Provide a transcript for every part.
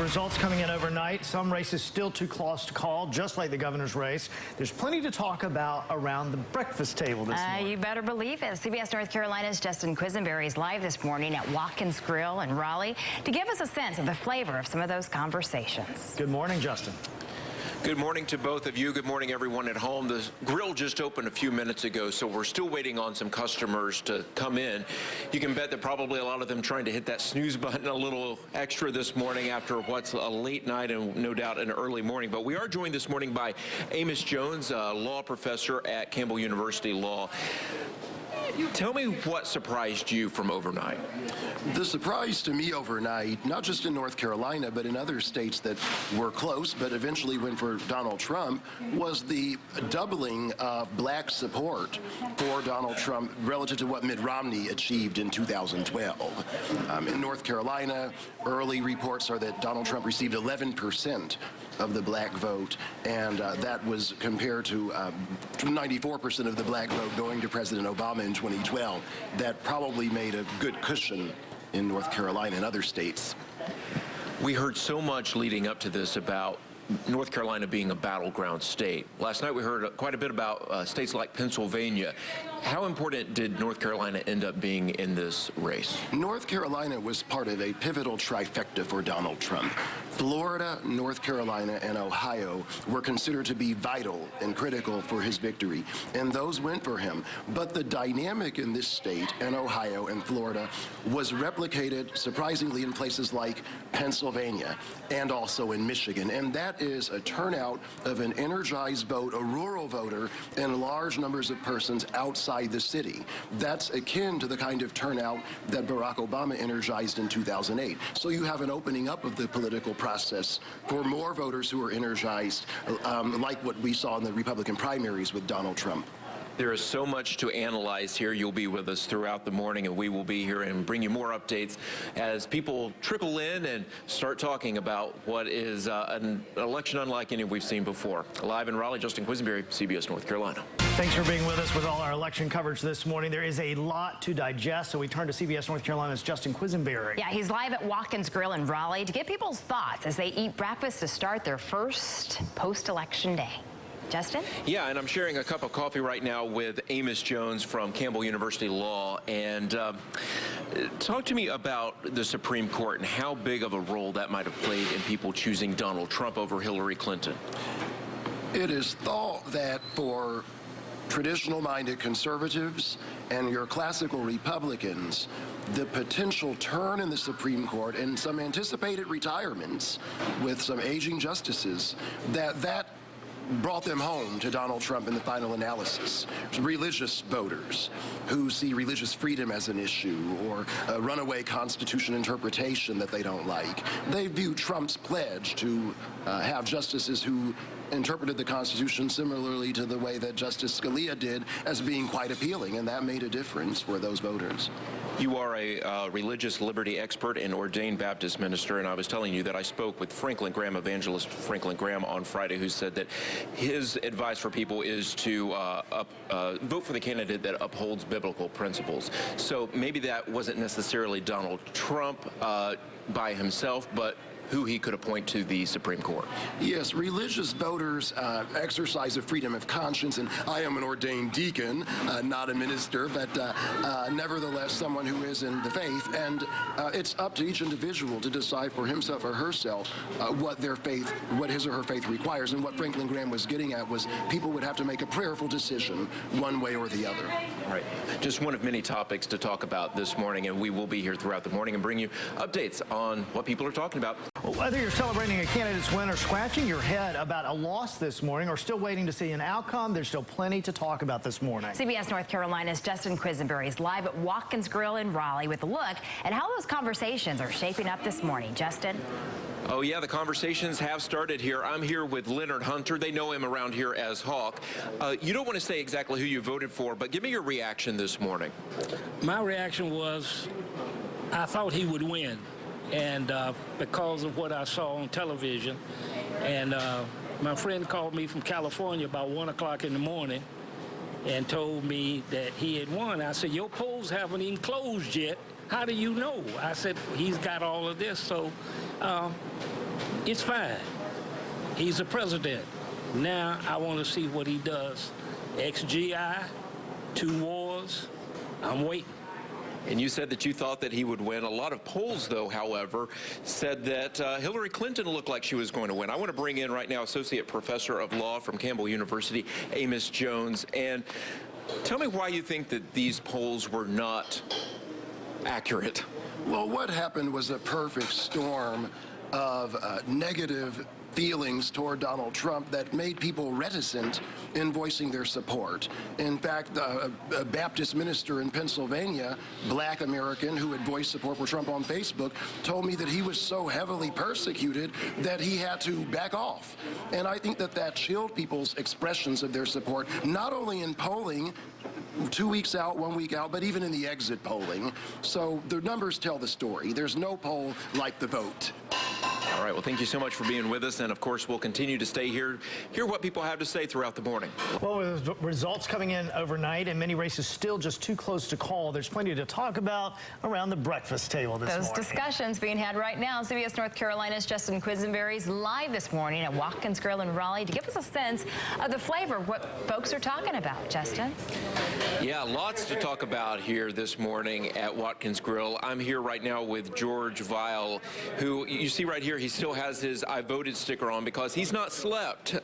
results coming in overnight. Some races still too close to call, just like the governor's race. There's plenty to talk about around the breakfast table this morning. You better believe it. CBS North Carolina's Justin Quesinberry is live this morning at Watkins Grill in Raleigh to give us a sense of the flavor of some of those conversations. Good morning, Justin. Good morning to both of you. Good morning, everyone at home. The grill just opened a few minutes ago, so we're still waiting on some customers to come in. You can bet that probably a lot of them trying to hit that snooze button a little extra this morning after what's a late night and no doubt an early morning. But we are joined this morning by Amos Jones, a law professor at Campbell University Law. Tell me what surprised you from overnight. The surprise to me overnight, not just in North Carolina, but in other states that were close, but eventually went for Donald Trump, was the doubling of black support for Donald Trump relative to what Mitt Romney achieved in 2012. In North Carolina, early reports are that Donald Trump received 11% of the black vote, and that was compared to 94% of the black vote going to President Obama in 2012. That probably made a good cushion in North Carolina and other states. We heard so much leading up to this about North Carolina being a battleground state. Last night we heard quite a bit about states like Pennsylvania. How important did North Carolina end up being in this race? North Carolina was part of a pivotal trifecta for Donald Trump. Florida, North Carolina, and Ohio were considered to be vital and critical for his victory, and those went for him. But the dynamic in this state, and Ohio and Florida, was replicated surprisingly in places like Pennsylvania and also in Michigan, and that is a turnout of an energized vote, a rural voter, and large numbers of persons outside the city. That's akin to the kind of turnout that Barack Obama energized in 2008. So you have an opening up of the political process for more voters who are energized, like what we saw in the Republican primaries with Donald Trump. There is so much to analyze here. You'll be with us throughout the morning, and we will be here and bring you more updates as people trickle in and start talking about what is an election unlike any we've seen before. Live in Raleigh, Justin Quesinberry, CBS North Carolina. Thanks for being with us with all our election coverage this morning. There is a lot to digest, so we turn to CBS North Carolina's Justin Quesinberry. Yeah, he's live at Watkins Grill in Raleigh to get people's thoughts as they eat breakfast to start their first post-election day. Justin? Yeah, and I'm sharing a cup of coffee right now with Amos Jones from Campbell University Law. And talk to me about the Supreme Court and how big of a role that might have played in people choosing Donald Trump over Hillary Clinton. It is thought that for traditional-minded conservatives and your classical Republicans, the potential turn in the Supreme Court and some anticipated retirements with some aging justices, that brought them home to Donald Trump in the final analysis. Religious voters who see religious freedom as an issue or a runaway Constitution interpretation that they don't like. They view Trump's pledge to have justices who interpreted the Constitution similarly to the way that Justice Scalia did as being quite appealing, and that made a difference for those voters. You are a religious liberty expert and ordained Baptist minister, and I was telling you that I spoke with Franklin Graham, evangelist Franklin Graham, on Friday, who said that his advice for people is to vote for the candidate that upholds biblical principles. So maybe that wasn't necessarily Donald Trump by himself, but who he could appoint to the Supreme Court. Yes, religious voters exercise a freedom of conscience, and I am an ordained deacon, not a minister, but nevertheless someone who is in the faith, and it's up to each individual to decide for himself or herself what his or her faith requires. And what Franklin Graham was getting at was people would have to make a prayerful decision one way or the other. Right. Just one of many topics to talk about this morning, and we will be here throughout the morning and bring you updates on what people are talking about. Well, whether you're celebrating a candidate's win or scratching your head about a loss this morning or still waiting to see an outcome, there's still plenty to talk about this morning. CBS North Carolina's Justin Quesinberry is live at Watkins Grill in Raleigh with a look at how those conversations are shaping up this morning. Justin? Oh, yeah, the conversations have started here. I'm here with Leonard Hunter. They know him around here as Hawk. You don't want to say exactly who you voted for, but give me your reaction this morning. My reaction was I thought he would win. And because of what I saw on television, and my friend called me from California about 1 o'clock in the morning and told me that he had won. I said, your polls haven't even closed yet. How do you know? I said, he's got all of this. So It's fine. He's the president. Now I want to see what he does. XGI, 2 wars. I'm waiting. And you said that you thought that he would win. A lot of polls, though, however, said that Hillary Clinton looked like she was going to win. I want to bring in right now Associate Professor of Law from Campbell University, Amos Jones. And tell me why you think that these polls were not accurate. Well, what happened was a perfect storm of negative feelings toward Donald Trump that made people reticent in voicing their support. In fact, a Baptist minister in Pennsylvania, Black American, who had voiced support for Trump on Facebook, told me that he was so heavily persecuted that he had to back off. And I think that that chilled people's expressions of their support, not only in polling, 2 weeks out, 1 week out, but even in the exit polling. So the numbers tell the story. There's no poll like the vote. All right, well, thank you so much for being with us. And, of course, we'll continue to stay here, hear what people have to say throughout the morning. Well, with results coming in overnight and many races still just too close to call, there's plenty to talk about around the breakfast table this morning. Those discussions being had right now. CBS North Carolina's Justin Quesinberry's live this morning at Watkins Grill in Raleigh to give us a sense of the flavor of what folks are talking about. Justin? Yeah, lots to talk about here this morning at Watkins Grill. I'm here right now with George Vile, who you see right here, he still has his I voted sticker on because he's not slept.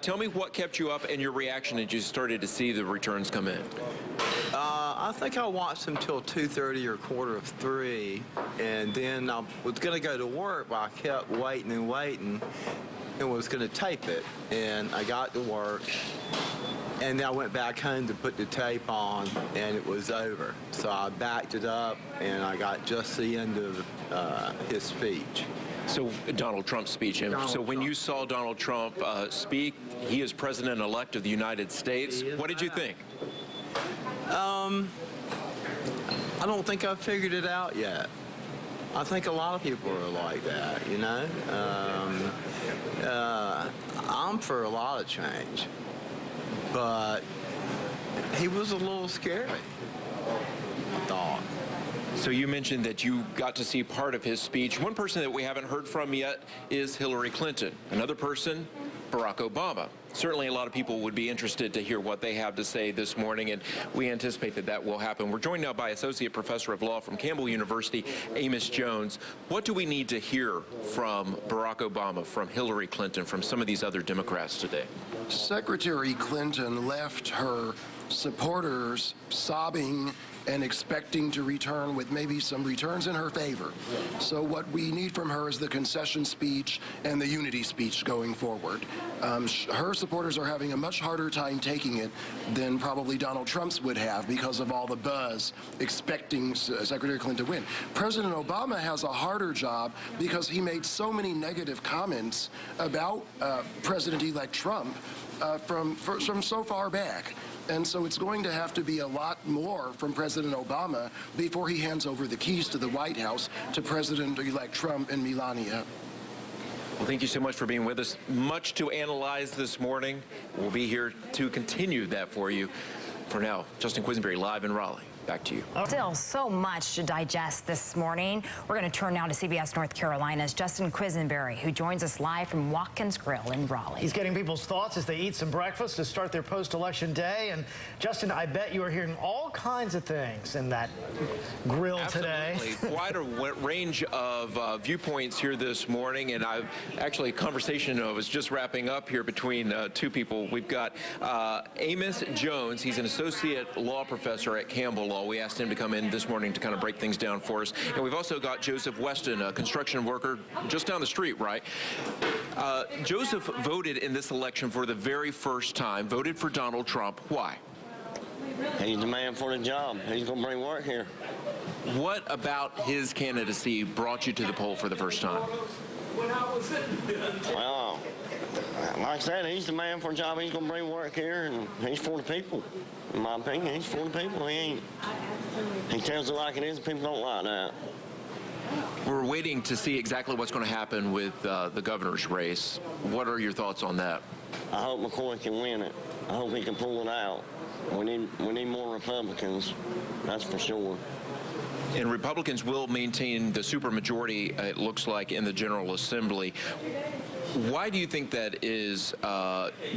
Tell me what kept you up and your reaction as you started to see the returns come in. I think I watched him till 2:30 or 2:45, and then I was going to go to work, but I kept waiting and waiting and was going to tape it. And I got to work, and then I went back home to put the tape on, and it was over. So I backed it up, and I got just the end of his speech. So Donald Trump's speech. And so when you saw Donald Trump speak, he is president-elect of the United States. What did you think? I don't think I've figured it out yet. I think a lot of people are like that, you know? I'm for a lot of change, but he was a little scary, I thought. So you mentioned that you got to see part of his speech. One person that we haven't heard from yet is Hillary Clinton. Another person, Barack Obama. Certainly a lot of people would be interested to hear what they have to say this morning, and we anticipate that that will happen. We're joined now by Associate Professor of Law from Campbell University, Amos Jones. What do we need to hear from Barack Obama, from Hillary Clinton, from some of these other Democrats today? Secretary Clinton left her supporters sobbing and expecting to return with maybe some returns in her favor. So what we need from her is the concession speech and the unity speech going forward. Her supporters are having a much harder time taking it than probably Donald Trump's would have because of all the buzz expecting Secretary Clinton to win. President Obama has a harder job because he made so many negative comments about President-elect Trump from so far back. And so it's going to have to be a lot more from President Obama before he hands over the keys to the White House to President-elect Trump and Melania. Well, thank you so much for being with us. Much to analyze this morning. We'll be here to continue that for you. For now, Justin Quesinberry live in Raleigh. Back to you. Still so much to digest this morning. We're going to turn now to CBS North Carolina's Justin Quesinberry, who joins us live from Watkins Grill in Raleigh. He's getting people's thoughts as they eat some breakfast to start their post-election day. And Justin, I bet you are hearing all kinds of things in that grill today. Absolutely. Quite a range of viewpoints here this morning. And I've actually, a conversation was just wrapping up here between two people. We've got Amos Jones. He's an associate law professor at Campbell Law. We asked him to come in this morning to kind of break things down for us. And we've also got Joseph Weston, a construction worker just down the street, right? Joseph voted in this election for the very first time, voted for Donald Trump. Why? He's the man for the job. He's going to bring work here. What about his candidacy brought you to the poll for the first time? Well, like I said, he's the man for the job. He's going to bring work here, and he's for the people. In my opinion, he's for the people. He tells it like it is, and people don't like that. We're waiting to see exactly what's going to happen with the governor's race. What are your thoughts on that? I hope McCoy can win it. I hope he can pull it out. We need more Republicans, that's for sure. And Republicans will maintain the supermajority, it looks like, in the General Assembly. Why do you think that is,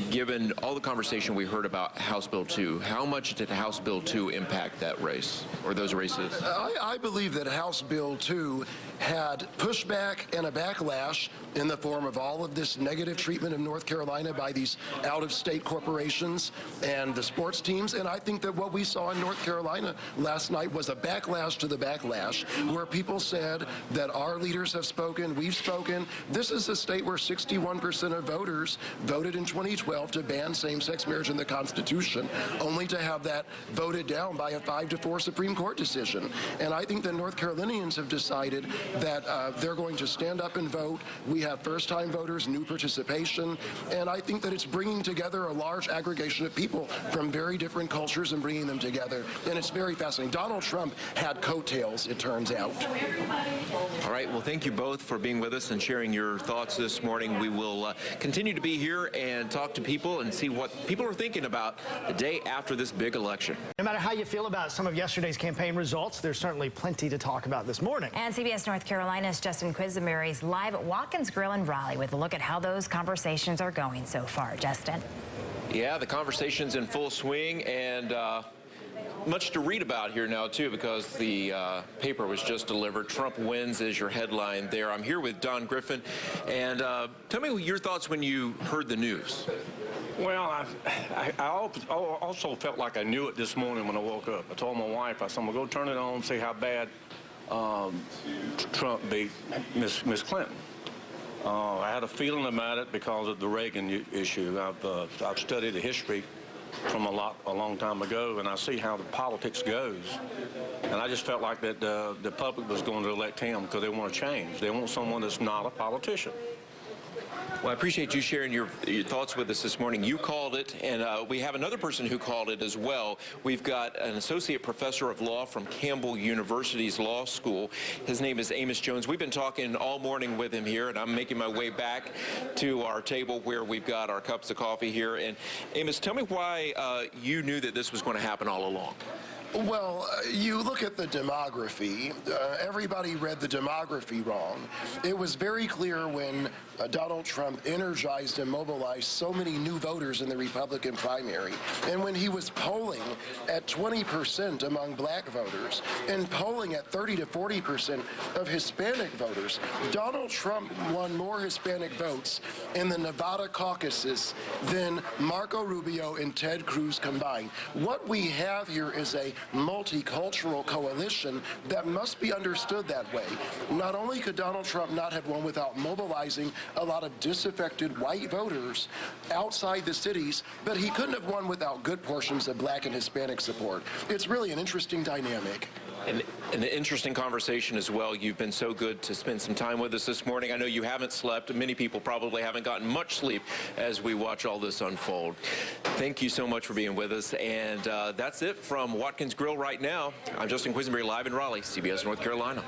given all the conversation we heard about House Bill 2? How much did House Bill 2 impact that race, or those races? I believe that House Bill 2 had pushback and a backlash in the form of all of this negative treatment of North Carolina by these out-of-state corporations and the sports teams. And I think that what we saw in North Carolina last night was a backlash to the backlash, where people said that our leaders have spoken, we've spoken. This is a state where 61% of voters voted in 2012 to ban same-sex marriage in the Constitution, only to have that voted down by a 5-4 Supreme Court decision. And I think that North Carolinians have decided that they're going to stand up and vote. We have first-time voters, new participation, and I think that it's bringing together a large aggregation of people from very different cultures and bringing them together, and it's very fascinating. Donald Trump had coattails, it turns out. All right, well, thank you both for being with us and sharing your thoughts this morning. We will continue to be here and talk to people and see what people are thinking about the day after this big election. No matter how you feel about some of yesterday's campaign results, there's certainly plenty to talk about this morning. And CBS North Carolina's Justin Quesinberry is live at Watkins Grill in Raleigh with a look at how those conversations are going so far. Justin? Yeah, the conversation's in full swing, and much to read about here now, too, because the paper was just delivered. Trump wins is your headline there. I'm here with Don Griffin, and tell me your thoughts when you heard the news. Well, I also felt like I knew it this morning when I woke up. I told my wife, I said, I'm going to go turn it on and see how bad Trump beat Miss Clinton. I had a feeling about it because of the Reagan issue. I've studied the history from a long time ago, and I see how the politics goes. And I just felt like that the public was going to elect him because they want to change. They want someone that's not a politician. Well, I appreciate you sharing your thoughts with us this morning. You called it, and we have another person who called it as well. We've got an associate professor of law from Campbell University's Law School. His name is Amos Jones. We've been talking all morning with him here, and I'm making my way back to our table where we've got our cups of coffee here. And Amos, tell me why you knew that this was going to happen all along. Well, you look at the demography. Everybody read the demography wrong. It was very clear when Donald Trump energized and mobilized so many new voters in the Republican primary, and when he was polling at 20% among black voters and polling at 30 to 40% of Hispanic voters. Donald Trump won more Hispanic votes in the Nevada caucuses than Marco Rubio and Ted Cruz combined. What we have here is a multicultural coalition that must be understood that way. Not only could Donald Trump not have won without mobilizing a lot of disaffected white voters outside the cities, but he couldn't have won without good portions of black and Hispanic support. It's really an interesting dynamic. And an interesting conversation as well. You've been so good to spend some time with us this morning. I know you haven't slept. Many people probably haven't gotten much sleep as we watch all this unfold. Thank you so much for being with us. And that's it from Watkins Grill right now. I'm Justin Quesinberry, live in Raleigh, CBS North Carolina.